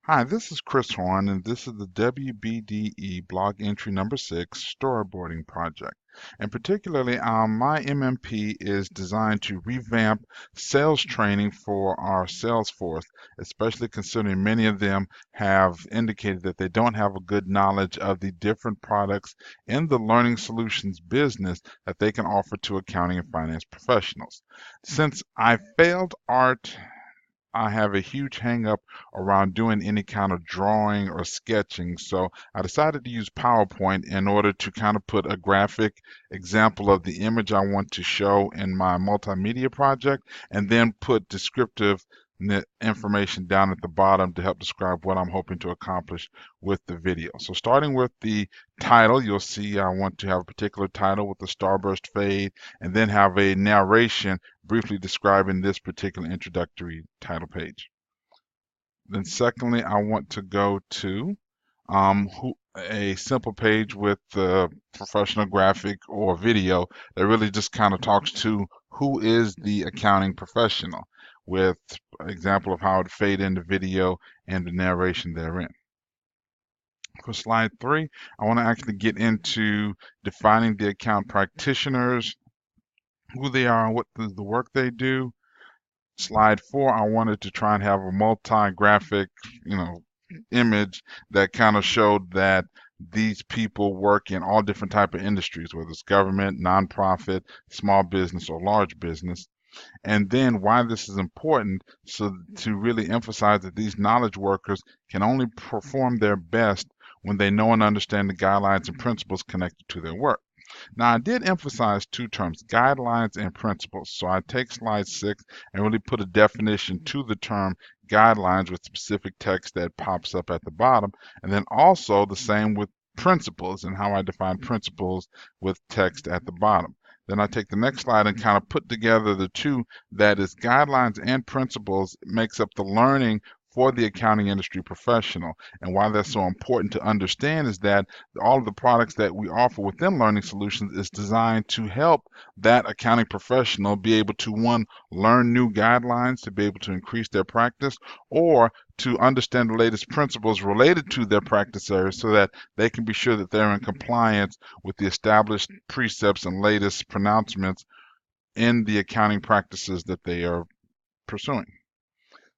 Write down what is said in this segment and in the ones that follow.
Hi, this is Chris Horn, and this is the WBDE Block entry number 6 storyboarding project. And particularly, my MMP is designed to revamp sales training for our sales force, especially considering many of them have indicated that they don't have a good knowledge of the different products in the learning solutions business that they can offer to accounting and finance professionals. Since I failed art, I have a huge hang up around doing any kind of drawing or sketching. So I decided to use PowerPoint in order to kind of put a graphic example of the image I want to show in my multimedia project, and then put descriptive information down at the bottom to help describe what I'm hoping to accomplish with the video. So starting with the title, you'll see I want to have a particular title with the starburst fade, and then have a narration briefly describing this particular introductory title page. Then secondly, I want to go to a simple page with the professional graphic or video that really just kind of talks to who is the accounting professional, with an example of how it fade into video and the narration therein. For slide 3, I want to actually get into defining the account practitioners, who they are, and what is the work they do. Slide 4, I wanted to try and have a multi-graphic, image that kind of showed that these people work in all different type of industries, whether it's government, nonprofit, small business, or large business. And then why this is important, so to really emphasize that these knowledge workers can only perform their best when they know and understand the guidelines and principles connected to their work. Now, I did emphasize two terms, guidelines and principles. So I take slide 6 and really put a definition to the term guidelines with specific text that pops up at the bottom. And then also the same with principles, and how I define principles with text at the bottom. Then I take the next slide and kind of put together the two, that is guidelines and principles makes up the learning for the accounting industry professional. And why that's so important to understand is that all of the products that we offer within Learning Solutions is designed to help that accounting professional be able to, one, learn new guidelines to be able to increase their practice, or to understand the latest principles related to their practice areas so that they can be sure that they're in compliance with the established precepts and latest pronouncements in the accounting practices that they are pursuing.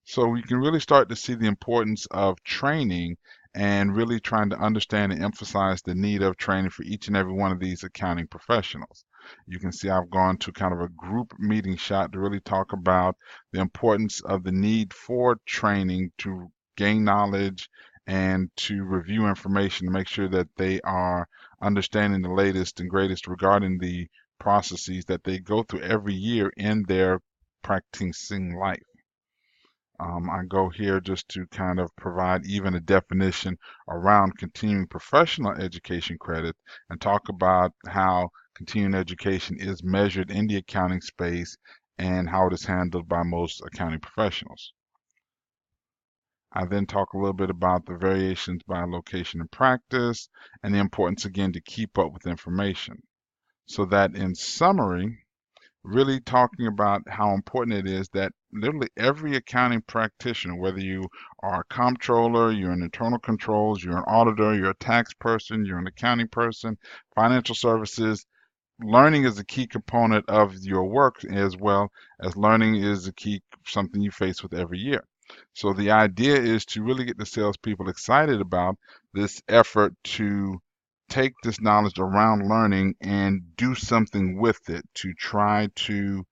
So we can really start to see the importance of training, and really trying to understand and emphasize the need of training for each and every one of these accounting professionals. You can see I've gone to kind of a group meeting shot to really talk about the importance of the need for training to gain knowledge and to review information to make sure that they are understanding the latest and greatest regarding the processes that they go through every year in their practicing life. I go here just to kind of provide even a definition around continuing professional education credit, and talk about how continuing education is measured in the accounting space and how it is handled by most accounting professionals. I then talk a little bit about the variations by location and practice, and the importance again to keep up with information. So that in summary, really talking about how important it is that literally every accounting practitioner, whether you are a comptroller, you're an internal controls, you're an auditor, you're a tax person, you're an accounting person, financial services, learning is a key component of your work, as well as learning is a key something you face with every year. So the idea is to really get the salespeople excited about this effort to take this knowledge around learning and do something with it, to try to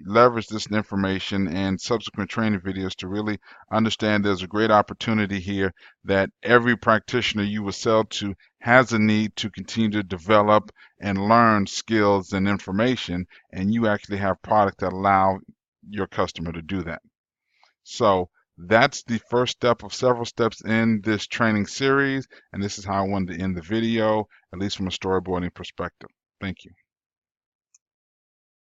leverage this information and subsequent training videos to really understand there's a great opportunity here, that every practitioner you will sell to has a need to continue to develop and learn skills and information, and you actually have product that allow your customer to do that. So that's the first step of several steps in this training series, and this is how I wanted to end the video, at least from a storyboarding perspective. Thank you.